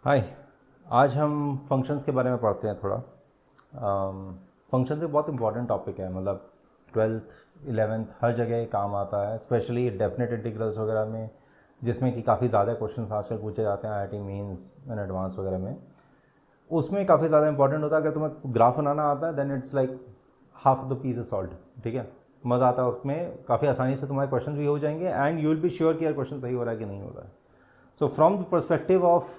हाय। आज हम फंक्शंस के बारे में पढ़ते हैं थोड़ा। फंक्शंस एक बहुत इंपॉर्टेंट टॉपिक है, मतलब 12th 11th हर जगह ये काम आता है, स्पेशली डेफिनेट इंटीग्रल्स वगैरह में, जिसमें कि काफ़ी ज़्यादा क्वेश्चंस आजकल पूछे जाते हैं आईआईटी मेंस एंड एडवांस वगैरह में। उसमें काफ़ी ज़्यादा इंपॉर्टेंट होता है। अगर तुम्हें ग्राफ बनाना आता है then it's like half of the piece is solved. ठीक है, मज़ा आता है उसमें, काफ़ी आसानी से तुम्हारे क्वेश्चन भी हो जाएंगे and you will be sure कि यार क्वेश्चन सही हो रहा है कि नहीं हो रहा है। So from the perspective of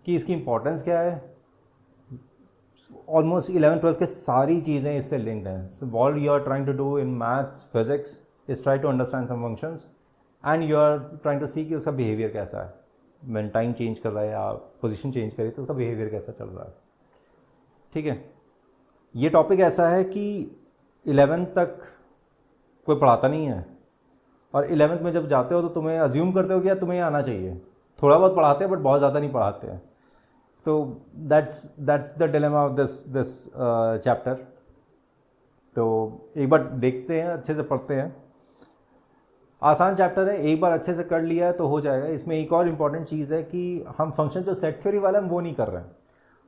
कि इसकी इंपॉर्टेंस क्या है, ऑलमोस्ट 11 12 के सारी चीज़ें इससे लिंक्ड हैं। All you are trying to do in maths physics is try to understand some functions and you are trying to see कि उसका बिहेवियर कैसा है, व्हेन टाइम चेंज कर रहा है या पोजीशन चेंज करी तो उसका बिहेवियर कैसा चल रहा है। ठीक है, ये टॉपिक ऐसा है कि 11th तक कोई पढ़ाता नहीं है, और 11th में जब जाते हो तो तुम्हें अज्यूम करते हो कि यार तुम्हें ये आना चाहिए। थोड़ा बहुत पढ़ाते हैं बट बहुत ज़्यादा नहीं पढ़ाते हैं। तो that's the dilemma of this chapter. तो एक बार देखते हैं, अच्छे से पढ़ते हैं। आसान चैप्टर है, एक बार अच्छे से कर लिया है तो हो जाएगा। इसमें एक और इम्पॉर्टेंट चीज़ है कि हम फंक्शन जो सेट थ्योरी वाला है वो नहीं कर रहे हैं।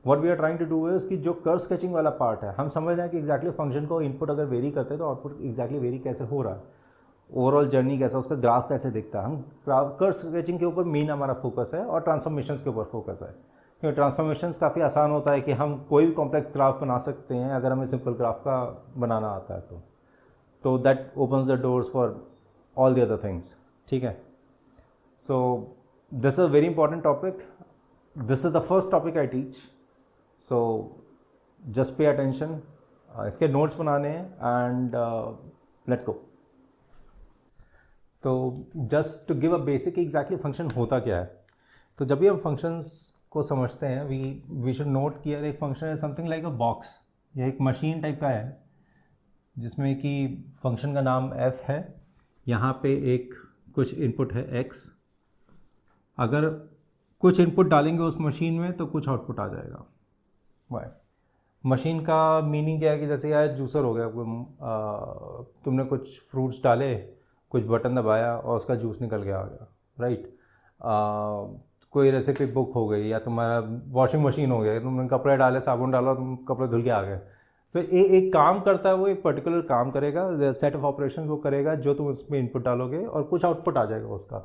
What we are trying to do is कि जो कर्व स्केचिंग वाला पार्ट है, हम समझ रहे हैं कि एक्जैक्टली फंक्शन को इनपुट अगर वेरी करते हैं तो आउटपुट एक्जैक्टली वेरी कैसे हो रहा है, ओवरऑल जर्नी कैसा, उसका ग्राफ कैसे दिखता है। हम कर्व स्केचिंग के ऊपर मेन हमारा फोकस है और ट्रांसफॉर्मेशंस के ऊपर फोकस है, क्योंकि ट्रांसफॉर्मेशंस काफ़ी आसान होता है कि हम कोई भी कॉम्प्लेक्स ग्राफ बना सकते हैं अगर हमें सिंपल ग्राफ का बनाना आता है तो that opens the doors for all the other things. ठीक है, so this is a very important topic, this is the first topic I teach, so just pay attention. इसके नोट्स बनाने हैं एंड लेट्स गो। तो just to give a basic exactly function होता क्या है। तो जब भी हम फंक्शंस को समझते हैं वी शुड नोट कि यार एक फंक्शन है समथिंग लाइक अ बॉक्स, या एक मशीन टाइप का है जिसमें कि फंक्शन का नाम f है। यहाँ पे एक कुछ इनपुट है x, अगर कुछ इनपुट डालेंगे उस मशीन में तो कुछ आउटपुट आ जाएगा वाई। मशीन का मीनिंग क्या है कि जैसे यार जूसर हो गया, तुमने कुछ फ्रूट्स डाले, कुछ बटन दबाया और उसका जूस निकल के आ गया, राइट। कोई रेसिपी बुक हो गई, या तुम्हारा वॉशिंग मशीन हो गया, तुमने कपड़े डाले, साबुन डाला, तुम कपड़े धुल के आ गए। तो एक काम करता है, वो एक पर्टिकुलर काम करेगा, सेट ऑफ ऑपरेशन वो करेगा जो तुम उसमें इनपुट डालोगे और कुछ आउटपुट आ जाएगा उसका।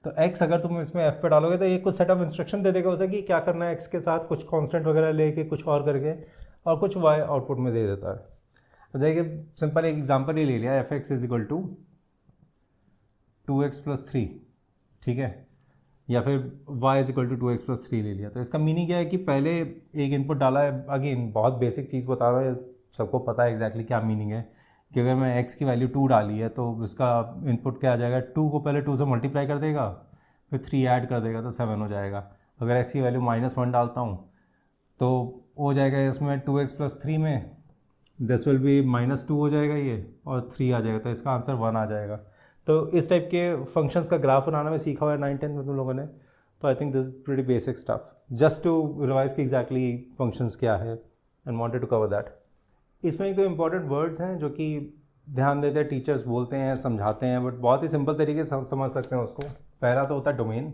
तो x अगर तुम इसमें f पे डालोगे तो ये कुछ सेट ऑफ इंस्ट्रक्शन दे देगा उसे कि क्या करना है x के साथ, कुछ कांस्टेंट वगैरह लेके कुछ और करके, और कुछ y आउटपुट में दे देता है। तो देखिए सिंपल एक एग्जांपल ही ले लिया, f x is equal to 2x+3, ठीक है, या फिर y is equal to 2x+3 ले लिया। तो इसका मीनिंग क्या है कि पहले एक इनपुट डाला है, अगेन बहुत बेसिक चीज़ बता रहा है, सबको पता है एग्जैक्टली क्या मीनिंग है कि अगर मैं x की वैल्यू 2 डाली है तो उसका इनपुट क्या आ जाएगा, 2 को पहले 2 से मल्टीप्लाई कर देगा, फिर 3 ऐड कर देगा तो 7 हो जाएगा। अगर x की वैल्यू -1 डालता हूँ तो हो जाएगा इसमें 2x+3 में दिस विल बी -2 हो जाएगा ये, और 3 आ जाएगा, तो इसका आंसर 1 आ जाएगा। तो इस टाइप के फंक्शंस का ग्राफ बनाना में सीखा हुआ है 9th 10th में तुम लोगों ने। तो I think this pretty basic stuff, just to revise की एग्जैक्टली फंक्शंस क्या है and wanted to cover that. इसमें एक दो इंपॉर्टेंट वर्ड्स हैं जो कि ध्यान देते हैं, टीचर्स बोलते हैं, समझाते हैं, बट बहुत ही सिंपल तरीके से समझ सकते हैं उसको। पहला तो होता है डोमेन,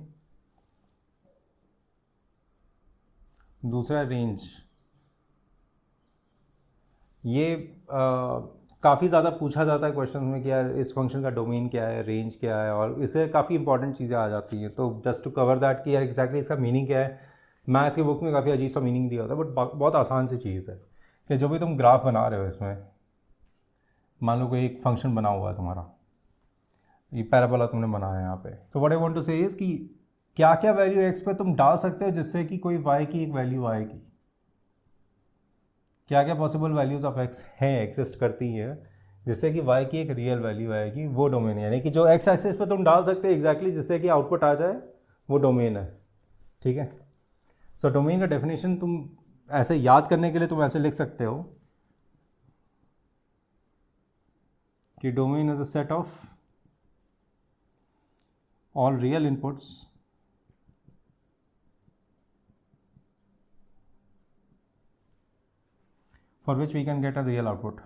दूसरा रेंज। ये काफ़ी ज़्यादा पूछा जाता है क्वेश्चन में कि यार इस फंक्शन का डोमेन क्या है, रेंज क्या है, और इससे काफ़ी इंपॉर्टेंट चीज़ें आ जाती हैं। तो जस्ट टू कवर दैट कि यार एग्जैक्टली इसका मीनिंग क्या है, मैथ्स की बुक में काफ़ी अजीब सा मीनिंग दिया होता है, बट बहुत आसान सी चीज़ है कि जो भी तुम ग्राफ बना रहे हो इसमें, मान लो कोई एक फंक्शन बना हुआ है तुम्हारा, ये पैराबोला तुमने बनाया है यहाँ पे। तो व्हाट आई वांट टू से इज़ कि क्या क्या वैल्यू एक्स पे तुम डाल सकते हो जिससे कि कोई वाई की एक वैल्यू आएगी, क्या क्या पॉसिबल वैल्यूज़ ऑफ एक्स हैं, एग्जिस्ट करती हैं, जिससे कि वाई की एक रियल वैल्यू आएगी, वो डोमेन है। यानी कि जो एक्स एक्सिस पे तुम डाल सकते हो एग्जैक्टली जिससे कि आउटपुट आ जाए, वो डोमेन है। ठीक है, सो डोमेन का डेफिनेशन तुम ऐसे याद करने के लिए तुम ऐसे लिख सकते हो कि domain is a set of all real inputs for which we can get a real output.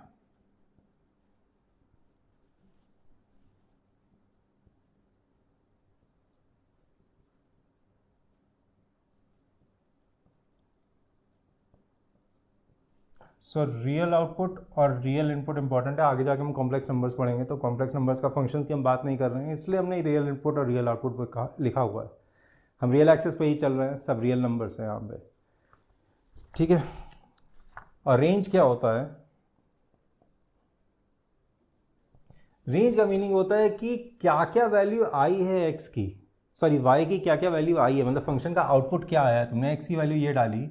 So real output और रियल इनपुट इंपॉर्टेंट है, आगे जाके हम कॉम्प्लेक्स नंबर्स पढ़ेंगे तो कॉम्प्लेक्स नंबर्स का फंक्शंस की हम बात नहीं कर रहे हैं, इसलिए हमने रियल इनपुट और रियल आउटपुट पे लिखा हुआ है। हम रियल एक्सेस पे ही चल रहे हैं, सब रियल नंबर्स हैं यहाँ पे, ठीक है। और रेंज क्या होता है? रेंज का मीनिंग होता है कि क्या क्या वैल्यू आई है एक्स की, सॉरी वाई की क्या क्या वैल्यू आई है, मतलब फंक्शन का आउटपुट क्या आया है। तुमने एक्स की वैल्यू ये डाली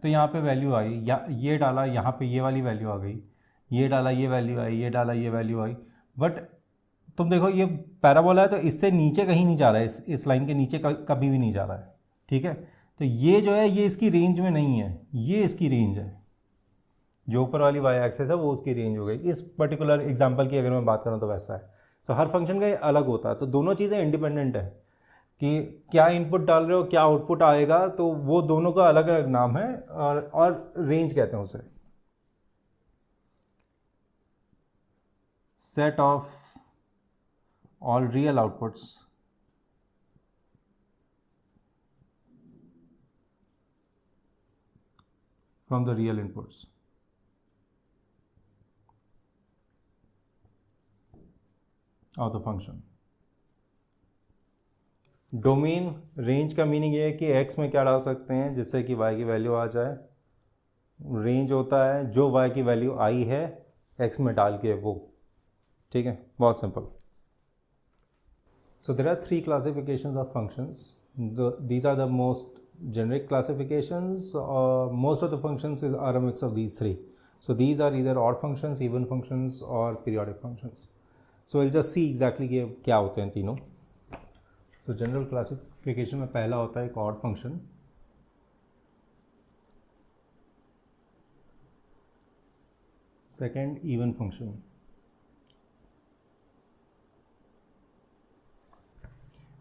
तो यहाँ पे वैल्यू आई, या ये डाला यहाँ पे ये वाली वैल्यू आ गई, ये डाला ये वैल्यू आई, ये डाला ये वैल्यू आई। बट तुम देखो ये पैराबोला है तो इससे नीचे कहीं नहीं जा रहा है, इस लाइन के नीचे कभी भी नहीं जा रहा है, ठीक है। तो ये जो है ये इसकी रेंज में नहीं है, ये इसकी रेंज है, जो ऊपर वाली वाई एक्सेस है वो उसकी रेंज हो गई। इस पर्टिकुलर एग्जांपल की अगर मैं बात करूँ तो वैसा है। सो हर फंक्शन का ये अलग होता है, तो दोनों चीज़ें इंडिपेंडेंट है कि क्या इनपुट डाल रहे हो क्या आउटपुट आएगा, तो वो दोनों का अलग अलग नाम है और रेंज कहते हैं उसे। Set of all real outputs from the real inputs of the function. Domain range का मीनिंग ये है कि x में क्या डाल सकते हैं जिससे कि y की वैल्यू आ जाए। रेंज होता है जो y की वैल्यू आई है x में डाल के वो, ठीक है, बहुत simple. So there are 3 classifications of functions, these are the most generic classifications. Most of the functions are a mix of these 3. So these are either odd functions, even functions or periodic functions. So we'll just see exactly कि क्या होते हैं तीनों। So general classification में पहला होता है एक odd function, second even function,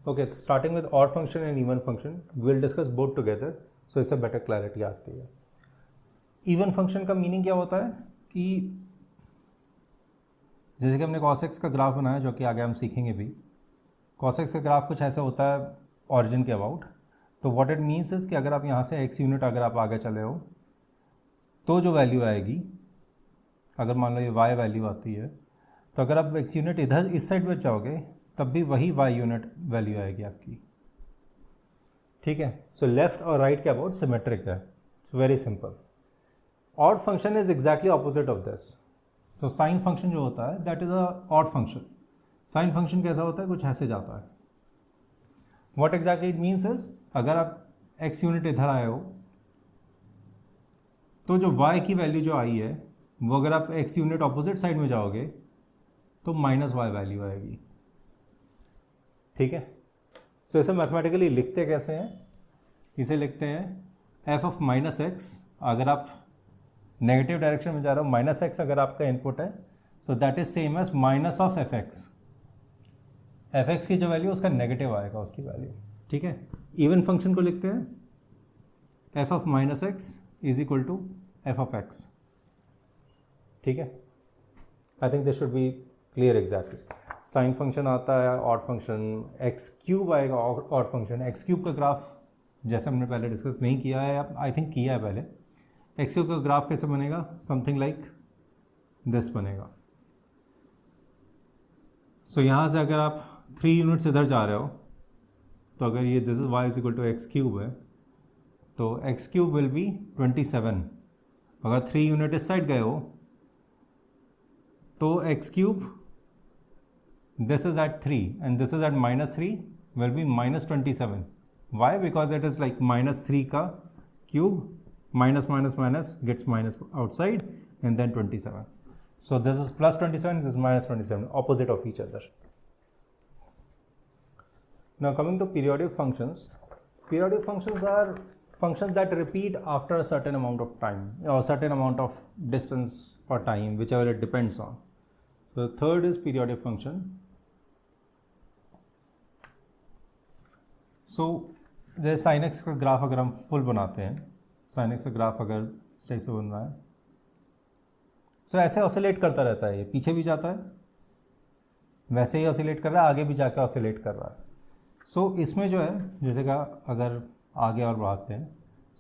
okay, starting with odd function and even function we'll discuss both together, so इससे better clarity आती है। even function का meaning क्या होता है कि जैसे कि हमने cos x का ग्राफ बनाया जो कि आगे हम सीखेंगे भी। cos x का ग्राफ कुछ ऐसा होता है ऑरिजिन के अबाउट, तो व्हाट इट मीन्स इज कि अगर आप यहाँ से x यूनिट अगर आप आगे चले हो तो जो वैल्यू आएगी, अगर मान लो ये y वैल्यू आती है तो अगर आप x यूनिट इधर इस साइड में जाओगे तब भी वही y यूनिट वैल्यू आएगी आपकी, ठीक है। सो लेफ्ट और राइट के अबाउट सिमेट्रिक है, it's very simple. Odd function is exactly opposite of this. So sine function जो होता है that is a odd function. Sine function कैसा होता है, कुछ ऐसे जाता है। What exactly it means is अगर आप x यूनिट इधर आए हो तो जो y की वैल्यू जो आई है वो अगर आप x यूनिट ऑपोजिट साइड में जाओगे तो माइनस y वैल्यू आएगी, ठीक है। सो इसे मैथमेटिकली लिखते कैसे हैं, इसे लिखते हैं f ऑफ माइनस एक्स। अगर आप नेगेटिव डायरेक्शन में जा रहे हो, माइनस एक्स अगर आपका इनपुट है so that is same as minus of f x. F x की जो वैल्यू उसका नेगेटिव आएगा उसकी वैल्यू, ठीक है। इवन फंक्शन को लिखते हैं f of minus x is equal to f of x, ठीक है। I think this should be clear exactly. Sine function आता है ऑड फंक्शन, एक्स क्यूब आएगा ऑड फंक्शन। एक्स क्यूब का ग्राफ जैसे हमने पहले डिस्कस नहीं किया है, आई थिंक किया है पहले। एक्स क्यूब का ग्राफ कैसे बनेगा, समथिंग लाइक दिस बनेगा। सो यहाँ से अगर आप 3 यूनिट्स इधर जा रहे हो तो अगर ये this is y is equal to x cube है तो एक्स क्यूब विल बी 27। अगर 3 यूनिट इस साइड गए हो तो x cube this is at 3 and this is at minus 3 will be minus 27. Why? Because it is like minus 3 ka cube, minus minus minus gets minus outside and then 27. So this is plus 27, this is minus 27, opposite of each other. Now coming to periodic functions. Periodic functions are functions that repeat after a certain amount of time or certain amount of distance or time, whichever it depends on. So the third is periodic function. सो जैसे sine x का graph अगर हम full बनाते हैं, sine x का graph अगर सही से बन रहा है सो ऐसे ऑसिलेट करता रहता है, ये पीछे भी जाता है वैसे ही ऑसिलेट कर रहा है, आगे भी जाकर ऑसिलेट कर रहा है। सो इसमें जो है जैसे का अगर आगे और बढ़ाते हैं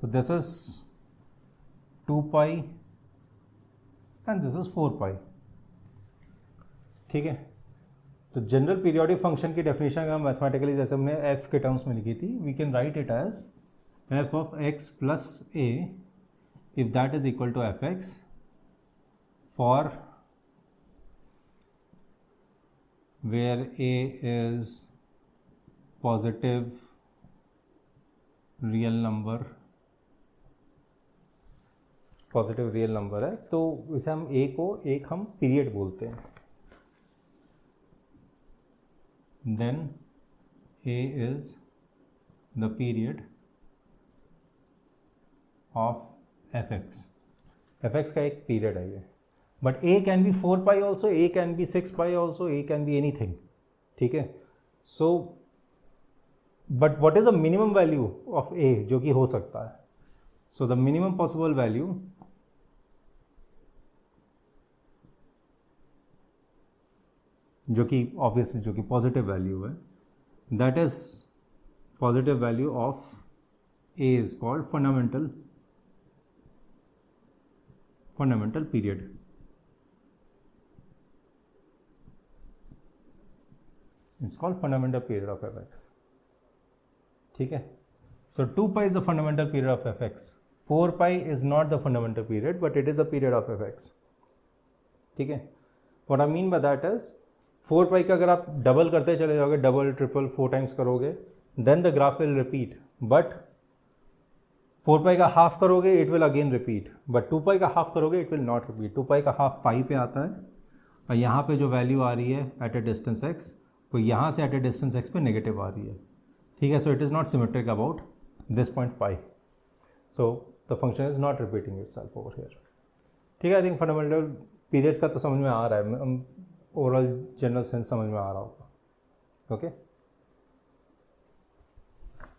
so this is 2 pi and this is 4 pi. ठीक है, तो जनरल पीरियोडिक फंक्शन की डेफिनेशन अगर मैथमेटिकली जैसे हमने एफ के टर्म्स में लिखी थी, we can write it as f of x plus a if that is equal to f x for where a is positive real number, positive real number है, तो इसे हम a को एक हम पीरियड बोलते हैं। Then a is the period of fx, fx का एक पीरियड है ये, but a can be 4 pi also, a can be 6 pi also, a can be anything. ठीक है, so but what is the minimum value of a जो कि हो सकता है? So the minimum possible value जो कि ऑब्वियसली जो कि पॉजिटिव वैल्यू है, that is positive value of a is called fundamental period. It's called fundamental period of fx. ठीक है, so 2 pi is the fundamental period of fx. 4 pi is not the fundamental period, but it is a period of fx. ठीक है, what I mean by that is 4 pi का अगर आप double करते चले जाओगे, डबल ट्रिपल 4 टाइम्स करोगे, then the graph will repeat. But 4 pi का हाफ करोगे, it will again repeat. But 2 pi का हाफ करोगे, it will not repeat. 2 pi का हाफ पाई पे आता है, और यहाँ पे जो वैल्यू आ रही है एट अ डिस्टेंस x, तो यहाँ से एट ए डिस्टेंस x पे नेगेटिव आ रही है। ठीक है, so it is not symmetric about this point pi, so the function is not repeating itself over here. ठीक है, आई थिंक फंडामेंटल पीरियड्स का तो समझ में आ रहा है, ओवरऑल जनरल सेंस समझ में आ रहा होगा। ओके।